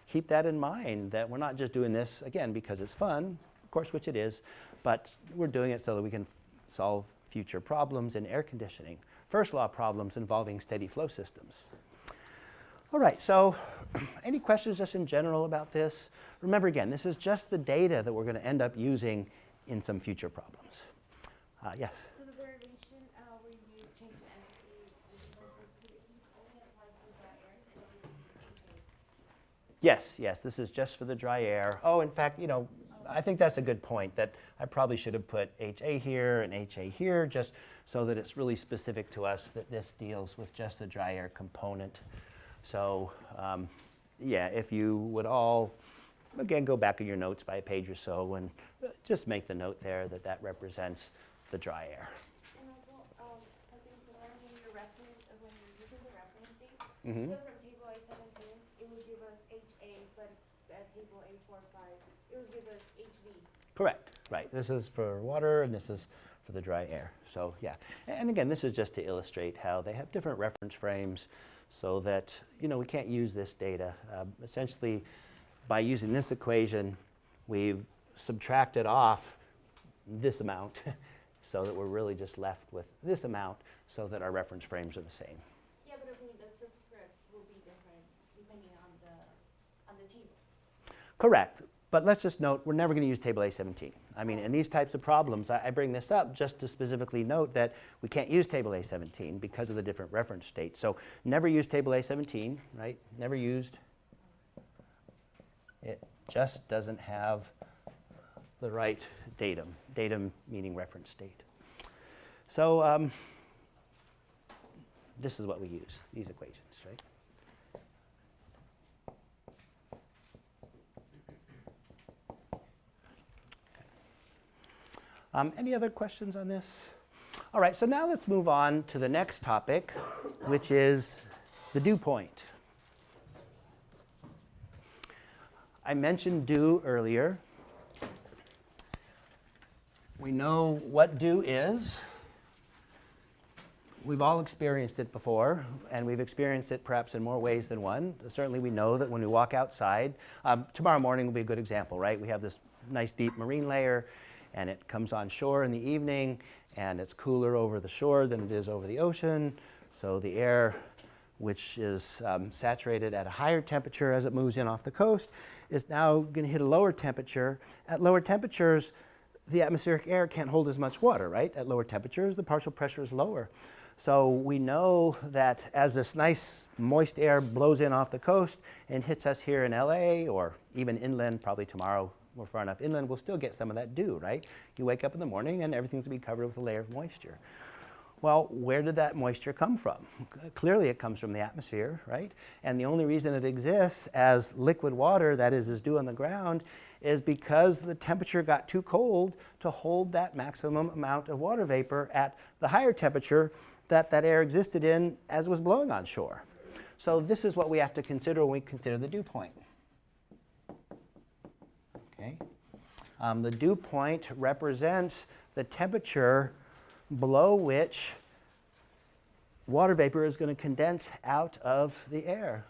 keep that in mind, that we're not just doing this, again, because it's fun, of course, which it is, but we're doing it so that we can solve future problems in air conditioning. First law problems involving steady flow systems. All right, so any questions just in general about this? Remember again, this is just the data that we're going to end up using in some future problems. Yes? So the derivation where you use change in enthalpy versus specific heat only applies to dry air, so it would be Yes, yes, this is just for the dry air. Oh, in fact, I think that's a good point, that I probably should have put HA here and HA here, just so that it's really specific to us that this deals with just the dry air component. So, yeah, if you would all, again, go back in your notes by a page or so and just make the note there that that represents the dry air. And also something similar when you're using the reference date. Mm-hmm. So from table A17, it would give us HA, but at table A45, it would give us HV. Correct, right. This is for water and this is for the dry air. So, yeah. And again, this is just to illustrate how they have different reference frames so that, we can't use this data. Essentially, by using this equation, we've subtracted off this amount so that we're really just left with this amount so that our reference frames are the same. Yeah, but I mean the subscripts will be different depending on the table. Correct. But let's just note, we're never going to use table A17. I mean, in these types of problems, I bring this up just to specifically note that we can't use table A17 because of the different reference states. So never use table A17, right? Never used. It just doesn't have the right datum. Datum meaning reference state. So this is what we use, these equations, right? Any other questions on this? All right, so now let's move on to the next topic, which is the dew point. I mentioned dew earlier. We know what dew is. We've all experienced it before, and we've experienced it perhaps in more ways than one. Certainly we know that when we walk outside, tomorrow morning will be a good example, right? We have this nice deep marine layer, and it comes on shore in the evening, and it's cooler over the shore than it is over the ocean. So the air, which is saturated at a higher temperature as it moves in off the coast, is now going to hit a lower temperature. At lower temperatures, the atmospheric air can't hold as much water, right? At lower temperatures, the partial pressure is lower. So we know that as this nice moist air blows in off the coast and hits us here in LA or even inland, probably tomorrow, we're far enough inland, we'll still get some of that dew, right? You wake up in the morning and everything's going to be covered with a layer of moisture. Well, where did that moisture come from? Clearly it comes from the atmosphere, right? And the only reason it exists as liquid water, that is as dew on the ground, is because the temperature got too cold to hold that maximum amount of water vapor at the higher temperature that that air existed in as it was blowing on shore. So this is what we have to consider when we consider the dew point. Okay. The dew point represents the temperature below which water vapor is going to condense out of the air.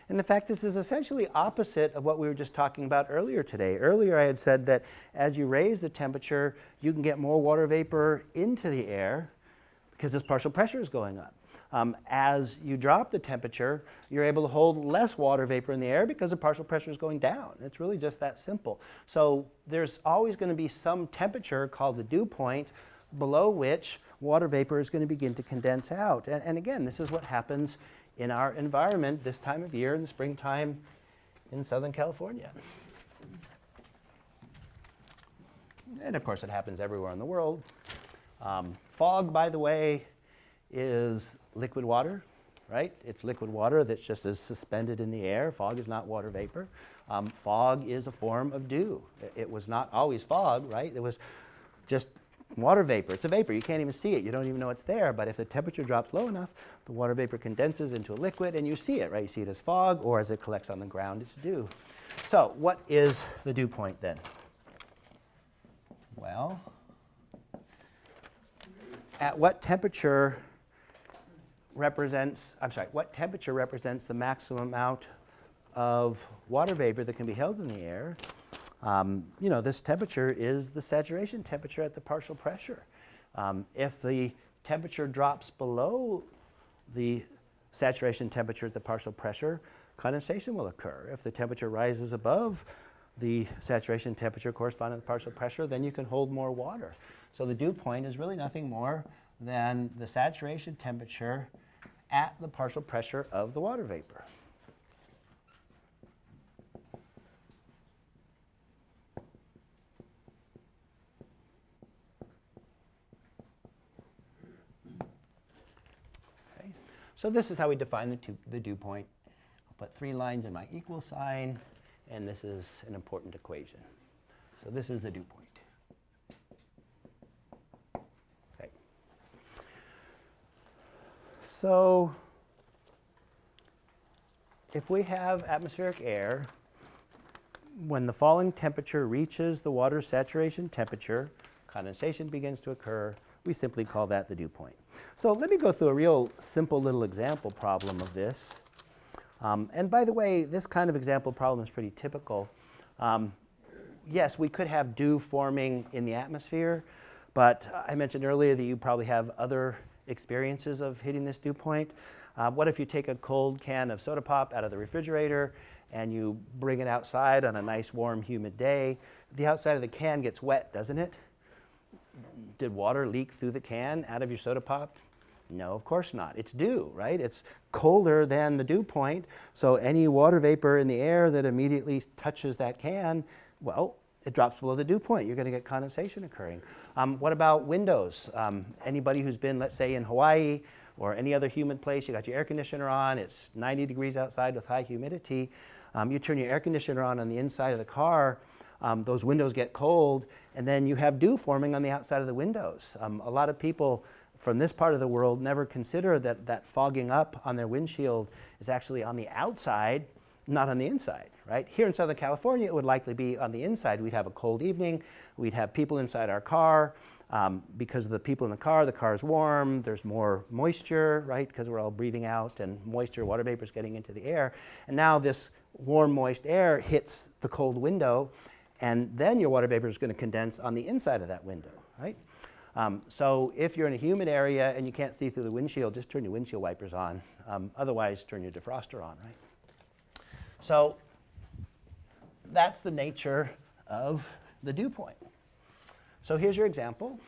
And in fact, this is essentially opposite of what we were just talking about earlier today. Earlier I had said that as you raise the temperature, you can get more water vapor into the air because this partial pressure is going up. As you drop the temperature, you're able to hold less water vapor in the air because the partial pressure is going down. It's really just that simple. So there's always going to be some temperature called the dew point below which water vapor is going to begin to condense out. And again, this is what happens in our environment this time of year in the springtime in Southern California. And of course, it happens everywhere in the world. Fog, by the way, is liquid water, right? It's liquid water that's just as suspended in the air. Fog is not water vapor. Fog is a form of dew. It was not always fog, right? It was just water vapor. It's a vapor. You can't even see it. You don't even know it's there. But if the temperature drops low enough, the water vapor condenses into a liquid and you see it, right? You see it as fog, or as it collects on the ground, it's dew. So what is the dew point then? Well, at what temperature represents the maximum amount of water vapor that can be held in the air? This temperature is the saturation temperature at the partial pressure. If the temperature drops below the saturation temperature at the partial pressure, condensation will occur. If the temperature rises above the saturation temperature corresponding to the partial pressure, then you can hold more water. So the dew point is really nothing more than the saturation temperature at the partial pressure of the water vapor. Okay. So this is how we define the dew point. I'll put 3 lines in my equal sign, and this is an important equation. So this is the dew point. So if we have atmospheric air, when the falling temperature reaches the water's saturation temperature, condensation begins to occur. We simply call that the dew point. So let me go through a real simple little example problem of this. And by the way, this kind of example problem is pretty typical. Yes, we could have dew forming in the atmosphere, but I mentioned earlier that you probably have other experiences of hitting this dew point. What if you take a cold can of soda pop out of the refrigerator and you bring it outside on a nice, warm, humid day? The outside of the can gets wet, doesn't it? Did water leak through the can out of your soda pop? No, of course not. It's dew, right? It's colder than the dew point, so any water vapor in the air that immediately touches that can, well, it drops below the dew point. You're going to get condensation occurring. What about windows? Anybody who's been, let's say, in Hawaii or any other humid place, you got your air conditioner on, it's 90 degrees outside with high humidity. You turn your air conditioner on the inside of the car, those windows get cold, and then you have dew forming on the outside of the windows. A lot of people from this part of the world never consider that fogging up on their windshield is actually on the outside, not on the inside, right? Here in Southern California, it would likely be on the inside. We'd have a cold evening. We'd have people inside our car. Because of the people in the car is warm. There's more moisture, right? Because we're all breathing out and moisture, water vapor is getting into the air. And now this warm, moist air hits the cold window, and then your water vapor is going to condense on the inside of that window, right? So if you're in a humid area and you can't see through the windshield, just turn your windshield wipers on. Otherwise, turn your defroster on, right? So that's the nature of the dew point. So here's your example.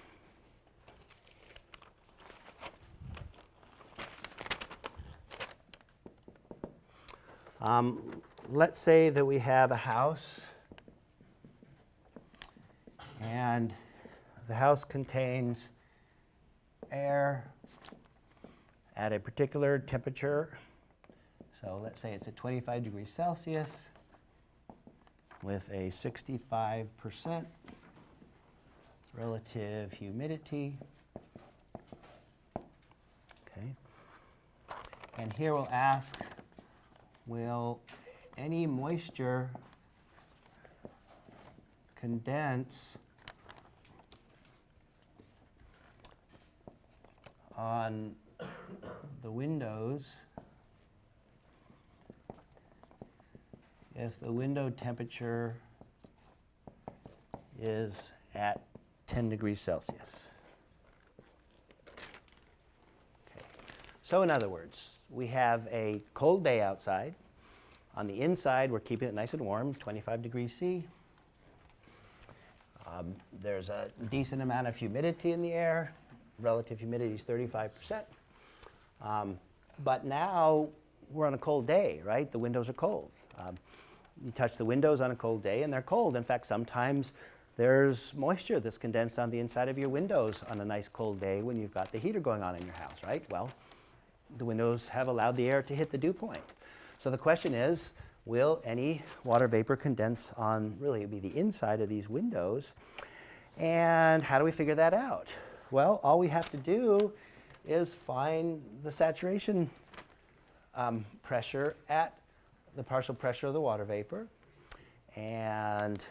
Let's say that we have a house, and the house contains air at a particular temperature. So let's say it's at 25 degrees Celsius with a 65% relative humidity. Okay. And here we'll ask, will any moisture condense on the windows if the window temperature is at 10 degrees Celsius. Okay. So in other words, we have a cold day outside. On the inside, we're keeping it nice and warm, 25 degrees C. There's a decent amount of humidity in the air. Relative humidity is 35%. But now we're on a cold day, right? The windows are cold. You touch the windows on a cold day and they're cold. In fact, sometimes there's moisture that's condensed on the inside of your windows on a nice cold day when you've got the heater going on in your house, right? Well, the windows have allowed the air to hit the dew point. So the question is, will any water vapor condense on, really it'd be the inside of these windows? And how do we figure that out? Well, all we have to do is find the saturation pressure at the partial pressure of the water vapor. And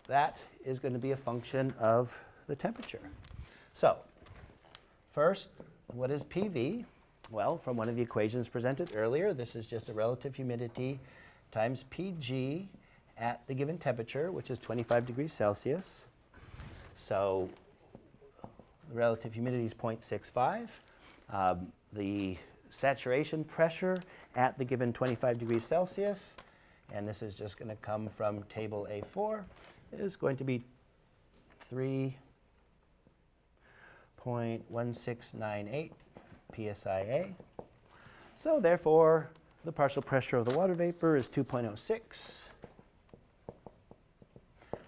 that is going to be a function of the temperature. So first, what is PV? Well, from one of the equations presented earlier, this is just a relative humidity times PG at the given temperature, which is 25 degrees Celsius. So the relative humidity is 0.65. The saturation pressure at the given 25 degrees Celsius, and this is just going to come from table A4, is going to be 3.1698 psia. So therefore, the partial pressure of the water vapor is 2.06.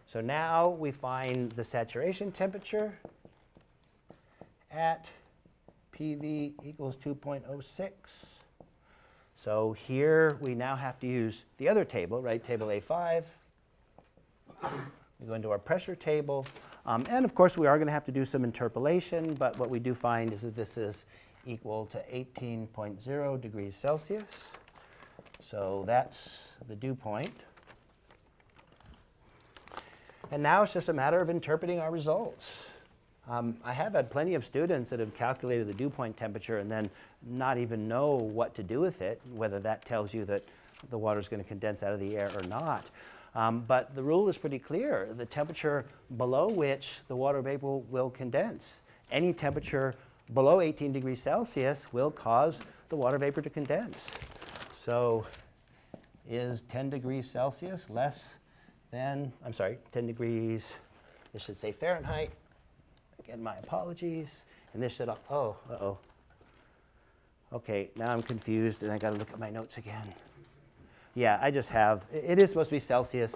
So now we find the saturation temperature at PV equals 2.06. So here we now have to use the other table, right, table A5. We go into our pressure table. And of course, we are going to have to do some interpolation, but what we do find is that this is equal to 18.0 degrees Celsius. So that's the dew point. And now it's just a matter of interpreting our results. I have had plenty of students that have calculated the dew point temperature and then not even know what to do with it, whether that tells you that the water is going to condense out of the air or not. But the rule is pretty clear. The temperature below which the water vapor will condense, any temperature below 18 degrees Celsius will cause the water vapor to condense. So is 10 degrees Celsius less than, 10 degrees, this should say Fahrenheit. Again, my apologies. And this should, Okay, now I'm confused and I got to look at my notes again. Yeah, I just have, it is supposed to be Celsius.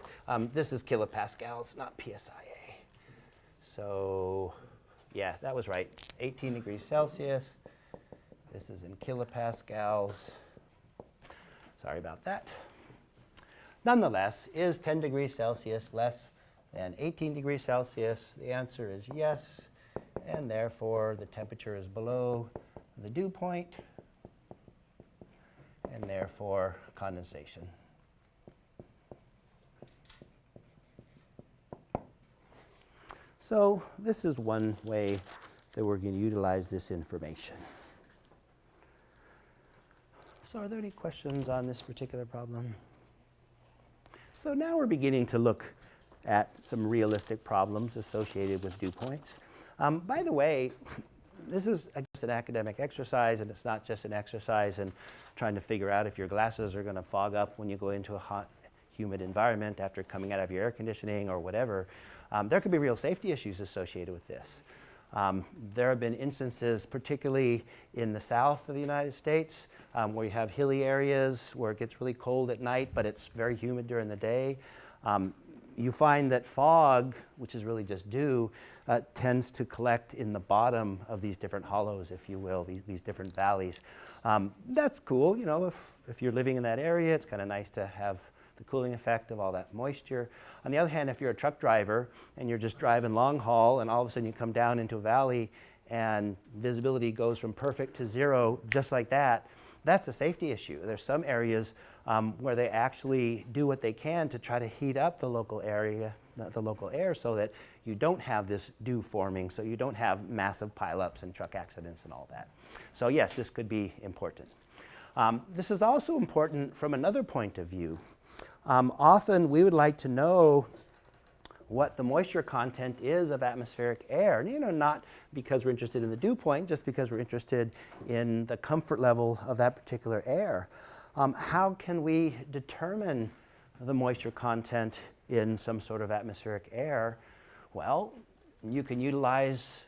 This is kilopascals, not PSIA. So, yeah, that was right. 18 degrees Celsius. This is in kilopascals. Sorry about that. Nonetheless, is 10 degrees Celsius less than 18 degrees Celsius? The answer is yes, and therefore the temperature is below the dew point, and therefore condensation. So this is one way that we're going to utilize this information. So are there any questions on this particular problem? So now we're beginning to look at some realistic problems associated with dew points. By the way, this is just an academic exercise, and it's not just an exercise in trying to figure out if your glasses are going to fog up when you go into a hot, humid environment after coming out of your air conditioning or whatever. There could be real safety issues associated with this. There have been instances, particularly in the south of the United States, where you have hilly areas where it gets really cold at night, but it's very humid during the day. You find that fog, which is really just dew, tends to collect in the bottom of these different hollows, if you will, these different valleys. That's cool, you know, if you're living in that area, it's kind of nice to have the cooling effect of all that moisture. On the other hand, if you're a truck driver and you're just driving long haul and all of a sudden you come down into a valley and visibility goes from perfect to zero just like that, that's a safety issue. There's some areas where they actually do what they can to try to heat up the local area, the local air, so that you don't have this dew forming, so you don't have massive pileups and truck accidents and all that. So yes, this could be important. This is also important from another point of view. Often we would like to know what the moisture content is of atmospheric air. And, not because we're interested in the dew point, just because we're interested in the comfort level of that particular air. How can we determine the moisture content in some sort of atmospheric air? Well, you can utilize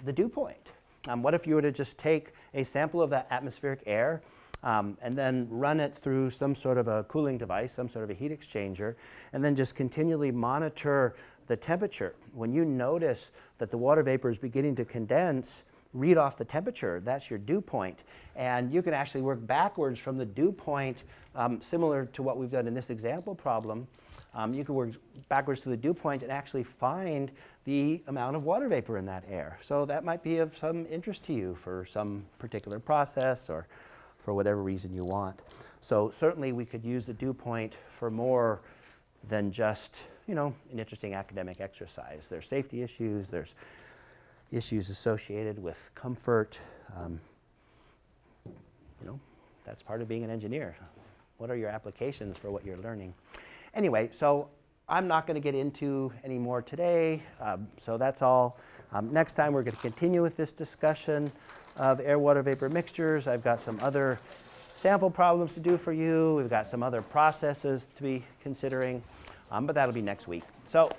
the dew point. What if you were to just take a sample of that atmospheric air and then run it through some sort of a cooling device, some sort of a heat exchanger, and then just continually monitor the temperature? When you notice that the water vapor is beginning to condense, read off the temperature. That's your dew point. And you can actually work backwards from the dew point, similar to what we've done in this example problem. You can work backwards to the dew point and actually find the amount of water vapor in that air. So that might be of some interest to you for some particular process or for whatever reason you want. So certainly we could use the dew point for more than just, an interesting academic exercise. There's safety issues, there's issues associated with comfort. That's part of being an engineer. What are your applications for what you're learning? Anyway, so I'm not going to get into any more today, so that's all. Next time we're going to continue with this discussion of air-water vapor mixtures. I've got some other sample problems to do for you. We've got some other processes to be considering, but that'll be next week. So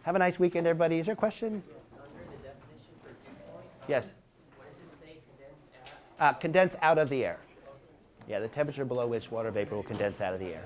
have a nice weekend, everybody. Is there a question? Yes, under the definition for dew point. Yes. What does it say, condense at? Condense out of the air. Yeah, the temperature below which water vapor will condense out of the air.